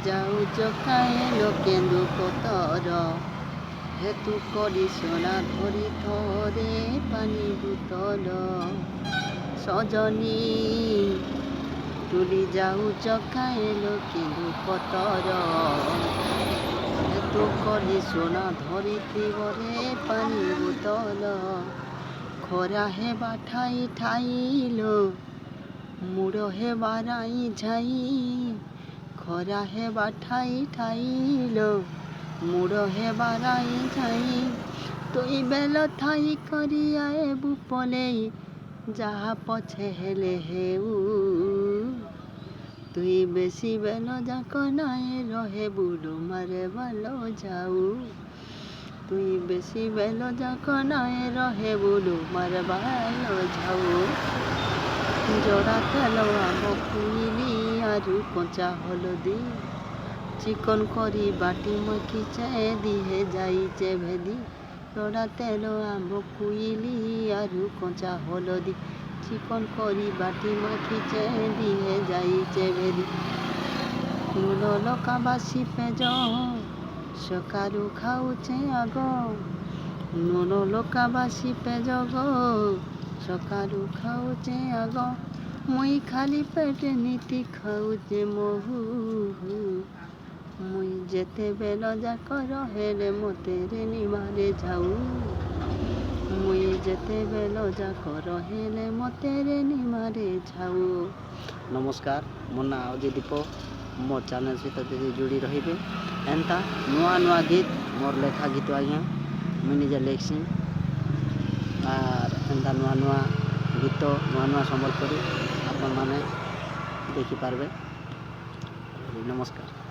ଯାଉଛ କାଏ ଲୋ କେନ୍ଦୁ ପତର ହେତୁ କରି সোনা ଧରି ଥରେ ପାଣି ବୁତଲ ସଜନୀ ତୁଲି ଯାଉଛ କାଏ ଲୋ କେନ୍ଦୁ ପତର ହେତୁ କରି সোনা ଧରିଥିବ ରେ ପାଣି ବୁତଲ ଖରା ହେବା ଠାଇ ଠାଇଲୋ ମୁଡ଼ ହେବା ରାଇ ଝାଇ ଖରା ହେବା ଠାଇ ଠାଇଲୋ ମୁଡ଼ ହେବା ରାଇ ଝାଇ ତୁଇ ବେଲ ଥାଇ କରି ଆଏବୁ ପଲେଇ ଯାହା ପଛେ ହେଲେ ହେଉ ତୁଇ ବେଶୀ ବେଲ ଯାକ ନାଇଁ ରହେବୁ ଲୋ ମାରେ ବାଲ ଯାଉ তুই বেশি বেল যাক নাই রহে বুলু মার বাল ঝাউ জোড়া তেল আম কুইলি আরু কঞ্চা হলদি চিকন করি বাটি মাখিছে দিহে যাইছে ভেদি জোড়া তেল আম কুইলি আরু কঞ্চা হলদি চিকন করি বাটি মাখিছে দিহে যাইছে ভেদি নুন লকা বাসি পেঁজ সকালু খাউছে আগ নুন লকা বাসি পেঁজ গো সকালু খাউছে আগ মুই খালি পেটে নীতি খাউছে মহু মুই যেতেবেল যাক রহেলে মতে রে নিমারে যাউ মুই যেতেবেল যাক রহেলে মতে রে নিমারে যাউ। নমস্কার, মো না অଜୟ ଦୀପ। ମୋ ଚ୍ୟାନେଲ୍ ସହିତ ଯଦି ଯୋଡ଼ି ରହିବେ ଏନ୍ତା ନୂଆ ନୂଆ ଗୀତ ମୋର୍ ଲେଖା ଗୀତ ଆଜ୍ଞା ମୁଇଁ ନିଜେ ଲେଖ୍ସି ଆର୍ ଏନ୍ତା ନୂଆ ନୂଆ ଗୀତ ନୂଆ ନୂଆ ସମ୍ବଲପୁରୀ ଆପଣମାନେ ଦେଖିପାରିବେ। ନମସ୍କାର।